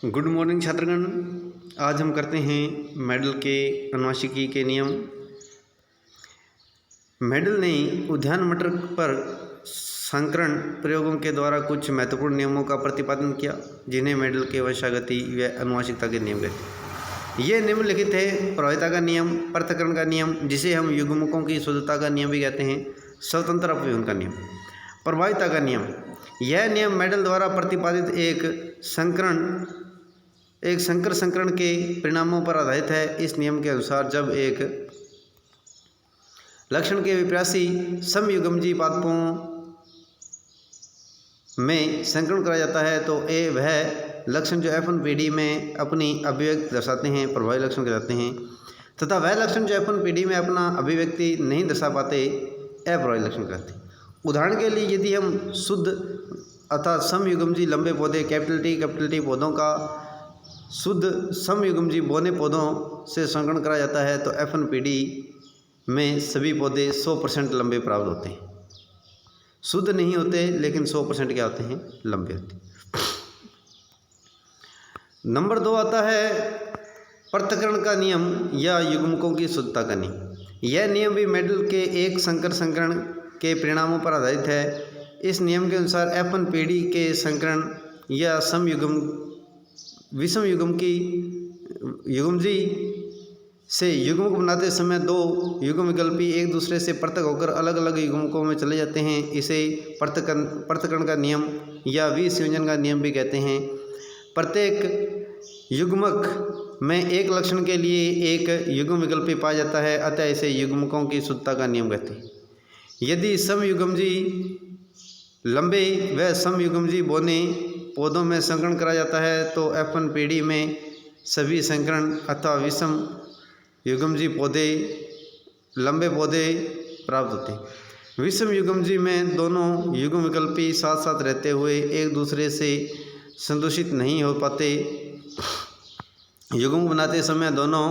Good morning छात्रगण। आज हम करते हैं मेडल के अनुवांशिकी के नियम। मेडल ने उद्यान मटर पर संकरण प्रयोगों के द्वारा कुछ महत्वपूर्ण नियमों का प्रतिपादन किया, जिन्हें मेडल के वंशागति व अनुवांशिकता के नियम कहते हैं। ये निम्नलिखित है: प्रभाविता का नियम, पृथक्करण का नियम, जिसे हम युग्मकों की शुद्धता का नियम भी कहते हैं, स्वतंत्र अपव्यवन का नियम। प्रभाविता का नियम, यह नियम मेडल द्वारा प्रतिपादित एक संकर संकरण के परिणामों पर आधारित है। इस नियम के अनुसार जब एक लक्षण के विपरीत समयुग्मजीय पादपों में संकरण कराया जाता है तो वह लक्षण जो F1 पीढ़ी में अपनी अभिव्यक्ति दर्शाते हैं प्रभावी लक्षण कहलाते हैं, तथा वह लक्षण जो F1 पीढ़ी में अपना अभिव्यक्ति नहीं दर्शा पाते अप्रभावी लक्षण कहते हैं। उदाहरण के लिए, यदि हम शुद्ध अर्थात समयुग्मजीय लंबे पौधे कैपिटल टी पौधों का शुद्ध समयुग्मजीय बौने पौधों से संकरण कराया जाता है तो F1 पीढ़ी में सभी पौधे 100% लंबे प्राप्त होते हैं। शुद्ध नहीं होते लेकिन 100% क्या होते हैं, लंबे होते हैं। नंबर 2 आता है पृथक्करण का नियम या युग्मकों की शुद्धता का नियम। यह नियम भी मेडल के एक संकर संकरण के परिणामों पर आधारित है। इस नियम के अनुसार F1 पीढ़ी के संकरण या विषम युग्म की युग्मजीय से युग्मक बनाते समय दो युग्म विकल्पी एक दूसरे से पृथक होकर अलग अलग युग्मकों में चले जाते हैं। इसे पृथक्करण का नियम या विसंयोजन का नियम भी कहते हैं। प्रत्येक युग्मक में एक लक्षण के लिए एक युग्म विकल्पी पाया जाता है, अतः इसे युग्मकों की शुद्धता का नियम कहते हैं। यदि समयुग्मजीय लंबे व समयुग्मजीय बौने पौधों में संकरण कराया जाता है तो F1 पीढ़ी में सभी संकरण अथवा विषम युग्मजीय पौधे लंबे पौधे प्राप्त होते हैं। विषम युग्मजीय में दोनों युग्म विकल्पी साथ साथ रहते हुए एक दूसरे से संदूषित नहीं हो पाते। युग्म बनाते समय दोनों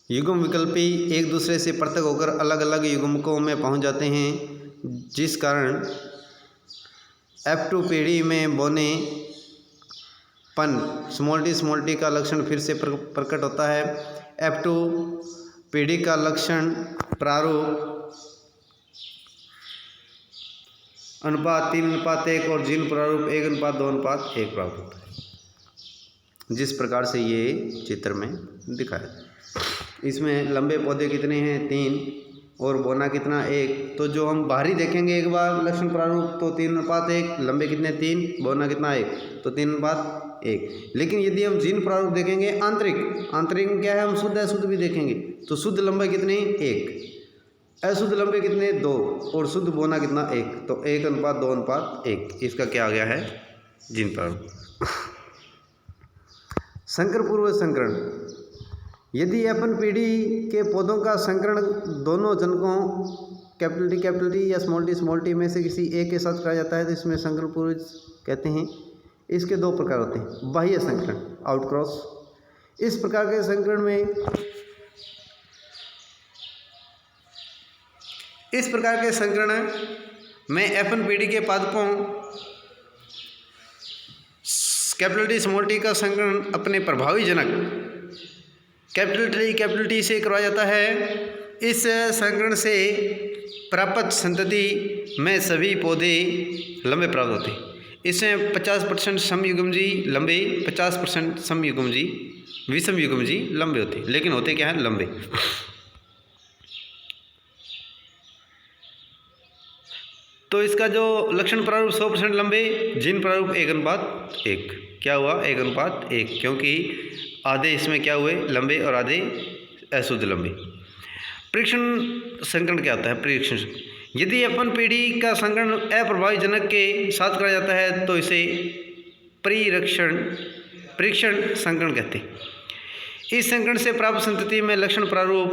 युग्म विकल्पी एक दूसरे से पृथक होकर अलग अलग युग्मकों में पहुंच जाते हैं, जिस कारण F2 पीढ़ी में बौने पन स्मॉल टी का लक्षण फिर से प्रकट होता है। F2 पीढ़ी का लक्षण प्रारूप अनुपात 3:1 और जीन प्रारूप 1:2:1 प्राप्त होता है, जिस प्रकार से ये चित्र में दिखाया। इसमें लंबे पौधे कितने हैं, 3 और बोना कितना, 1। तो जो हम बाहरी देखेंगे एक बार लक्षण प्रारूप तो 3:1, लंबे कितने 3, बोना कितना 1, तो 3:1। लेकिन यदि हम जीन प्रारूप देखेंगे आंतरिक में क्या है, हम शुद्ध अशुद्ध भी देखेंगे तो शुद्ध लंबे कितने 1, अशुद्ध लंबे कितने 2 और शुद्ध बोना कितना 1, तो 1:2:1। इसका क्या आ गया है, जीन प्रारूप। संकर पूर्व संकरण, यदि F1 पीढ़ी के पौधों का संकरण दोनों जनकों कैपिटल टी या स्मॉल टी में से किसी एक के साथ कराया जाता है तो इसमें संकर पूर्व कहते हैं। इसके 2 प्रकार होते हैं, बाह्य संकरण आउटक्रॉस। इस प्रकार के संकरण में F1 पीढ़ी के पादपों कैपिटल टी का संकरण अपने प्रभावी जनक कैपिटल टी से करवाया जाता है। इस संकरण से प्राप्त संतति में सभी पौधे लंबे प्राप्त होते हैं। इसमें 50% समयुग्मजीय लंबे, 50% समयुग्मजीय विषम युग्मजीय लंबे होते हैं, लेकिन होते क्या है, लंबे। तो इसका जो लक्षण प्रारूप 100% लंबे, जीन प्रारूप 1:1। क्या हुआ, 1:1, क्योंकि आधे इसमें क्या हुए, लंबे और आधे अशुद्ध लंबे। परीक्षण संकरण क्या होता है, परीक्षण, यदि F1 पीढ़ी का संकरण अप्रभावी जनक के साथ कराया जाता है तो इसे परीक्षण संकरण कहते हैं। इस संकरण से प्राप्त संतति में लक्षण प्रारूप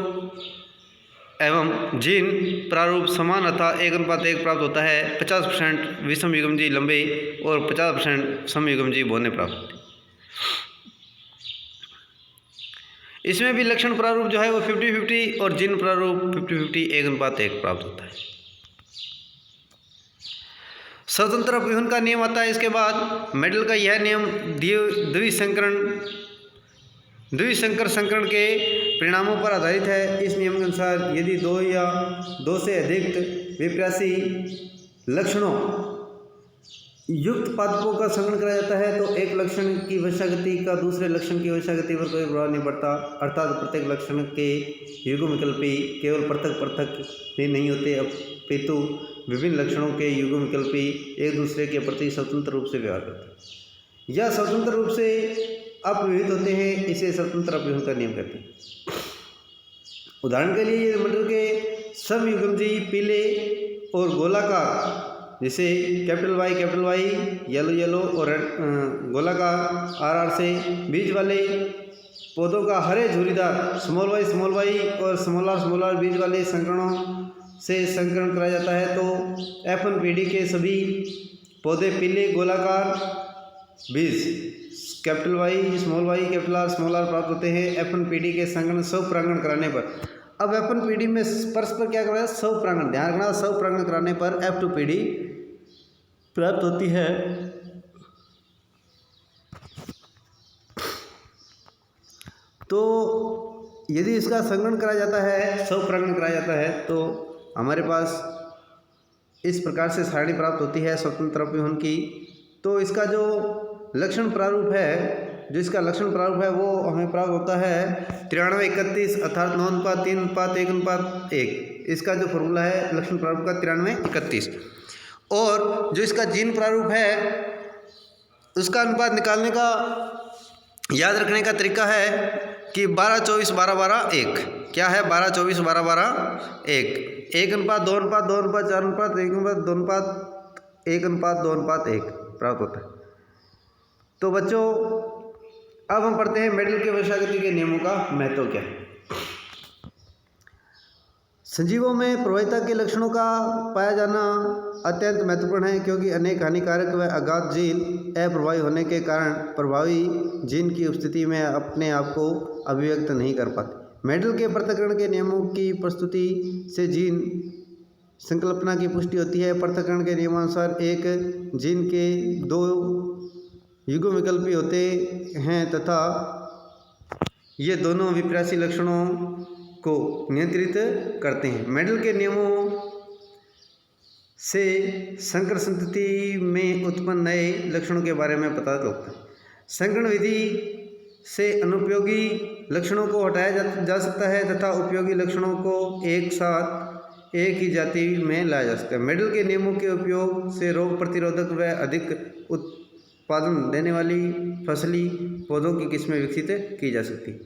एवं जीन प्रारूप समान अर्थात 1:1 प्राप्त होता है। 50% विषम युग्मजीय लंबे और 50% समयुग्मजीय बौने प्राप्त होते हैं। इसमें भी लक्षण प्रारूप जो है वो 50-50 और जीन प्रारूप 50-50 1:1 प्राप्त होता है। स्वतंत्र अपव्यूहन का नियम आता है। इसके बाद मेडल का यह नियम द्विसंकर संकरण के परिणामों पर आधारित है। इस नियम के अनुसार यदि दो या दो से अधिक विप्रासी लक्षणों युक्त पादपों का संकरण कराया जाता है तो एक लक्षण की वर्षागति का दूसरे लक्षण की वर्षागति पर कोई प्रभाव नहीं पड़ता, अर्थात प्रत्येक लक्षण के युग्मविकल्पी केवल पृथक ही नहीं होते अपितु विभिन्न लक्षणों के युग्मविकल्पी एक दूसरे के प्रति स्वतंत्र रूप से व्यवहार करते हैं या स्वतंत्र रूप से अपव्यूहित होते हैं। इसे स्वतंत्र अपव्यूहन का नियम कहते हैं। उदाहरण के लिए मटर के समयुग्मजी पीले और गोलाकार जैसे कैपिटल वाई येलो और गोलाकार आर से बीज वाले पौधों का हरे झुर्रीदार स्मॉल वाई और स्मॉल आर बीज वाले संकरणों से संकरण कराया जाता है तो F1 पीढ़ी के सभी पौधे पीले गोलाकार बीज capital Y capital R small R प्राप्त होते हैं F1 पीढ़ी के संकरण स्वपरागण कराने पर। अब F1 पीढ़ी में परस्पर क्या कराया स्वपरागण, ध्यान रखना स्वपरागण कराने पर F2 पीढ़ी प्राप्त होती है। तो यदि इसका संकरण कराया जाता है स्वपरागण कराया जाता है तो हमारे पास इस प्रकार से सारणी प्राप्त होती है स्वतंत्र अपव्यूहन की। तो इसका जो लक्षण प्रारूप है वो हमें प्राप्त होता है 93-31 अर्थात 9:3:1:1। इसका जो फॉर्मूला है लक्षण प्रारूप का 93-31। और जो इसका जीन प्रारूप है उसका अनुपात निकालने का याद रखने का तरीका है कि 12:24:12:1 क्या है 12:24:12:1 1:2:4:1:1:2:1 प्राप्त होता है। तो बच्चों अब हम पढ़ते हैं मेडल के वर्षागति के नियमों का महत्व क्या है। सजीवों में प्रभाविता के लक्षणों का पाया जाना अत्यंत महत्वपूर्ण है क्योंकि अनेक हानिकारक व अघात जीन अप्रभावी होने के कारण प्रभावी जीन की उपस्थिति में अपने आप को अभिव्यक्त नहीं कर पाते। मेडल के पृथक्करण के नियमों की प्रस्तुति से जीन संकल्पना की पुष्टि होती है। पृथक्करण के नियमानुसार एक जीन के दो युग्मविकल्पी होते हैं तथा ये दोनों विप्रासी लक्षणों को नियंत्रित करते हैं। मेडल के नियमों से संकर संतति में उत्पन्न नए लक्षणों के बारे में पता चलता है। संकरण विधि से अनुपयोगी लक्षणों को हटाया जा सकता है तथा उपयोगी लक्षणों को एक साथ एक ही जाति में लाया जा सकता है। मेडल के नियमों के उपयोग से रोग प्रतिरोधक व अधिक उत्पादन देने वाली फसली पौधों की किस्में विकसित की जा सकती है।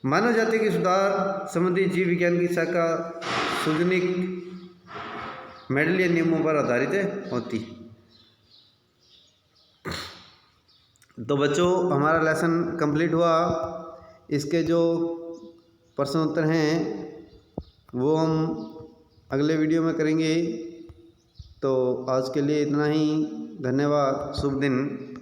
मानव जाति के सुधार संबंधी जीव विज्ञान की शाखा सुजनिक मेडलियन नियमों पर आधारित होती है। तो बच्चों हमारा लेसन कंप्लीट हुआ। इसके जो प्रश्न उत्तर हैं वो हम अगले वीडियो में करेंगे। तो आज के लिए इतना ही। धन्यवाद। शुभ दिन।